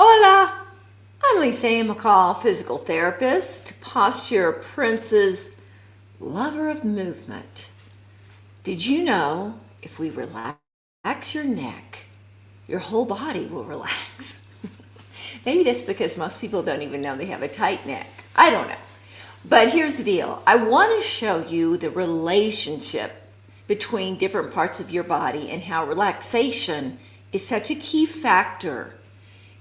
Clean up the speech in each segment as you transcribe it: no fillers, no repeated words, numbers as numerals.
Hola, I'm Lisa McCall, physical therapist, posture princess, lover of movement. Did you know if we relax your neck, your whole body will relax? Maybe that's because most people don't even know they have a tight neck. I don't know. But here's the deal. I want to show you the relationship between different parts of your body and how relaxation is such a key factor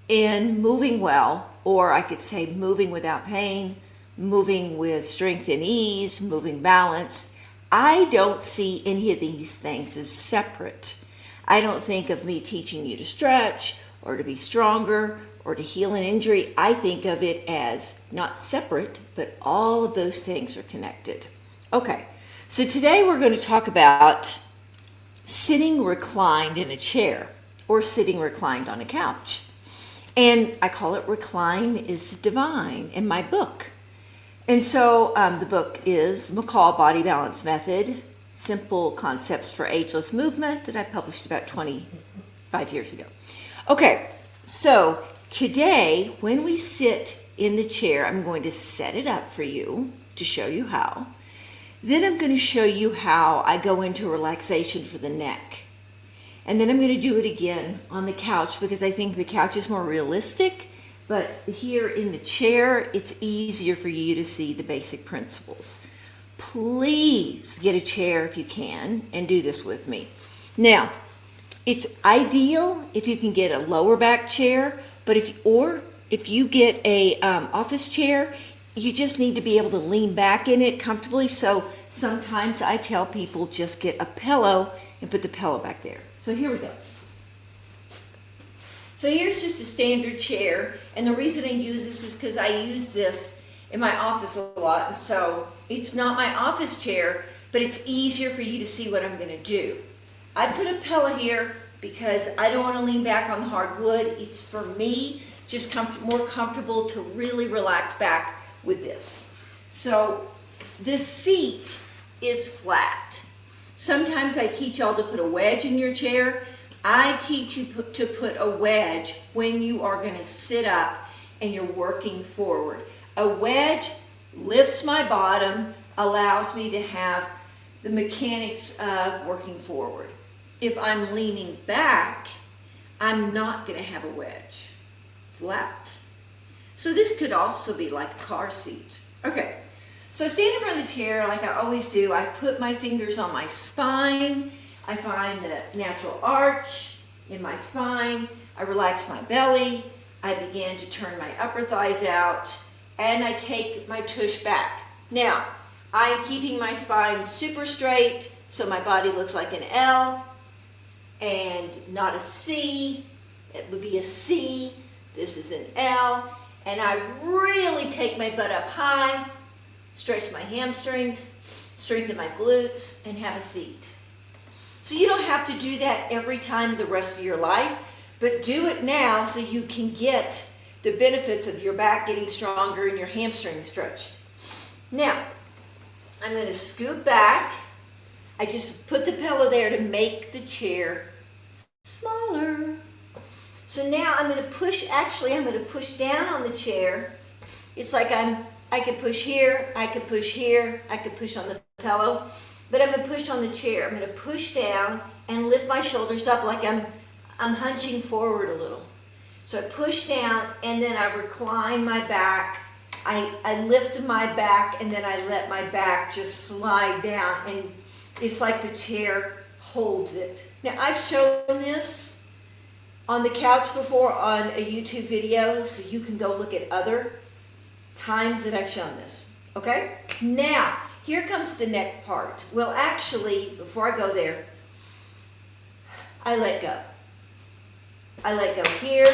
in moving well, or I could say moving without pain, moving with strength and ease, moving balance. I don't see any of these things as separate. I don't think of me teaching you to stretch or to be stronger or to heal an injury. I think of it as not separate, but all of those things are connected. Okay, so today we're going to talk about sitting reclined in a chair or sitting reclined on a couch. And I call it Recline is Divine in my book. And so the book is McCall Body Balance Method, Simple Concepts for Ageless Movement, that I published about 25 years ago. Okay, so today when we sit in the chair, I'm going to set it up for you to show you how. Then I'm going to show you how I go into relaxation for the neck. And then I'm going to do it again on the couch because I think the couch is more realistic. But here in the chair, it's easier for you to see the basic principles. Please get a chair if you can and do this with me. Now, it's ideal if you can get a lower back chair, but if you get a office chair, you just need to be able to lean back in it comfortably. So sometimes I tell people just get a pillow and put the pillow back there. So here we go. So here's just a standard chair, and the reason I use this is because I use this in my office a lot, and so it's not my office chair, but it's easier for you to see what I'm going to do. I put a pillow here because I don't want to lean back on the hardwood. It's for me just more comfortable to really relax back with this. So this seat is flat. Sometimes I teach y'all to put a wedge in your chair. I teach you to put a wedge when you are going to sit up and you're working forward. A wedge lifts my bottom, allows me to have the mechanics of working forward. If I'm leaning back, I'm not going to have a wedge. Flat. So this could also be like a car seat. Okay. So stand in front of the chair like I always do. I put my fingers on my spine. I find the natural arch in my spine. I relax my belly. I begin to turn my upper thighs out. And I take my tush back. Now, I'm keeping my spine super straight so my body looks like an L and not a C. It would be a C. This is an L. And I really take my butt up high. Stretch my hamstrings, strengthen my glutes, and have a seat. So you don't have to do that every time the rest of your life, but do it now so you can get the benefits of your back getting stronger and your hamstrings stretched. Now, I'm going to scoot back. I just put the pillow there to make the chair smaller. So now I'm going to push down on the chair. It's like I could push here, I could push here, I could push on the pillow, but I'm going to push on the chair. I'm going to push down and lift my shoulders up like I'm hunching forward a little. So I push down and then I recline my back. I lift my back and then I let my back just slide down, and it's like the chair holds it. Now I've shown this on the couch before on a YouTube video, so you can go look at other times that I've shown this. Okay? Now, here comes the neck part. Well, actually, before I go there, I let go. I let go here.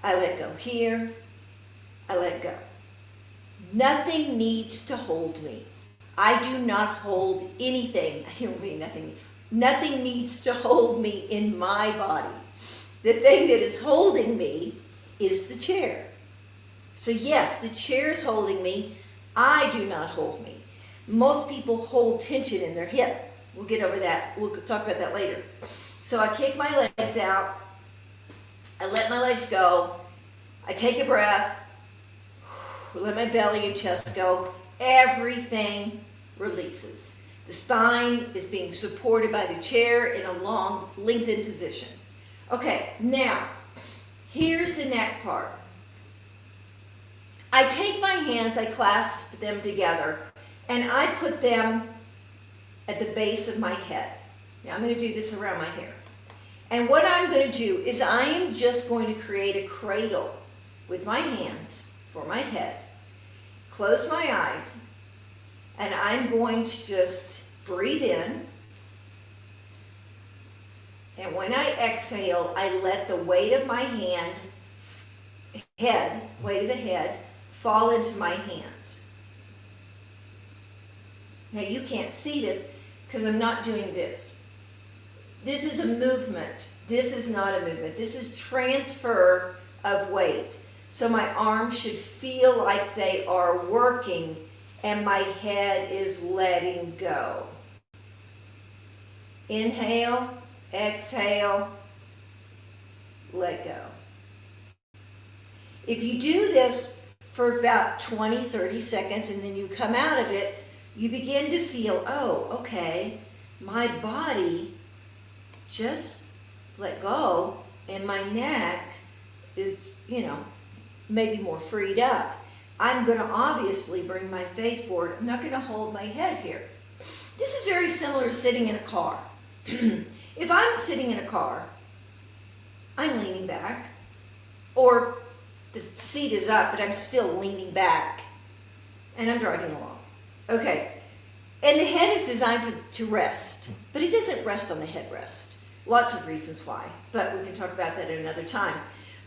I let go here. I let go. Nothing needs to hold me. I do not hold anything. I don't mean nothing. Nothing needs to hold me in my body. The thing that is holding me is the chair. So yes, the chair is holding me. I do not hold me. Most people hold tension in their hip. We'll get over that. We'll talk about that later. So I kick my legs out. I let my legs go. I take a breath. Let my belly and chest go. Everything releases. The spine is being supported by the chair in a long, lengthened position. Okay, now, here's the neck part. I take my hands, I clasp them together, and I put them at the base of my head. Now I'm going to do this around my hair. And what I'm going to do is I am just going to create a cradle with my hands for my head. Close my eyes, and I'm going to just breathe in. And when I exhale, I let the weight of my weight of the head, fall into my hands. Now you can't see this because I'm not doing this. This is a movement. This is not a movement. This is transfer of weight. So my arms should feel like they are working and my head is letting go. Inhale, exhale, let go. If you do this for about 20, 30 seconds and then you come out of it, you begin to feel, oh, okay, my body just let go and my neck is, maybe more freed up. I'm going to obviously bring my face forward. I'm not going to hold my head here. This is very similar to sitting in a car. If I'm sitting in a car, I'm leaning back, or the seat is up, but I'm still leaning back, and I'm driving along. Okay, and the head is designed to rest, but it doesn't rest on the headrest. Lots of reasons why, but we can talk about that at another time.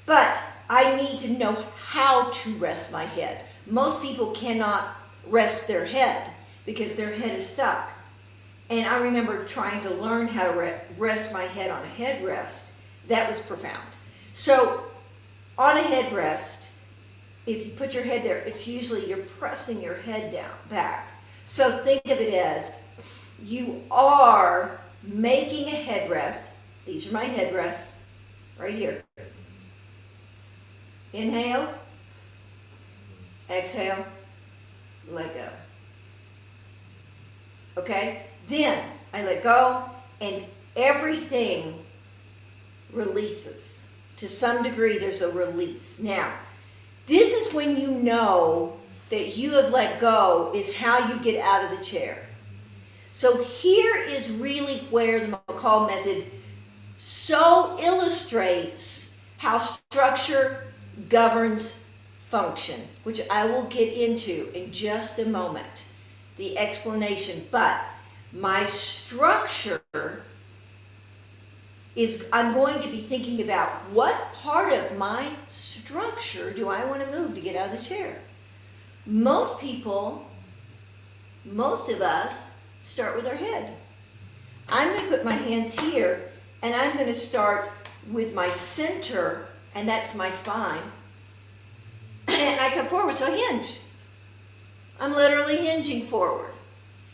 But I need to know how to rest my head. Most people cannot rest their head because their head is stuck. And I remember trying to learn how to rest my head on a headrest. That was profound. So on a headrest, if you put your head there, it's usually you're pressing your head down, back. So think of it as you are making a headrest. These are my headrests right here. Inhale, exhale, let go. Okay? Then I let go and everything releases. To some degree, there's a release. Now, this is when you know that you have let go, is how you get out of the chair. So here is really where the McCall Method so illustrates how structure governs function, which I will get into in just a moment, the explanation. But my structure is, I'm going to be thinking about what part of my structure do I want to move to get out of the chair. Most people, most of us, start with our head. I'm going to put my hands here, and I'm going to start with my center, and that's my spine. And I come forward, so I hinge. I'm literally hinging forward.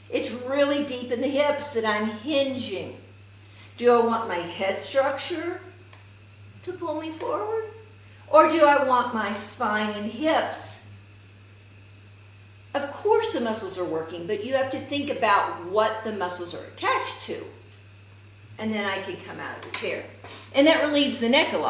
It's really deep in the hips that I'm hinging. Do I want my head structure to pull me forward? Or do I want my spine and hips? Of course the muscles are working, but you have to think about what the muscles are attached to. And then I can come out of the chair. And that relieves the neck a lot.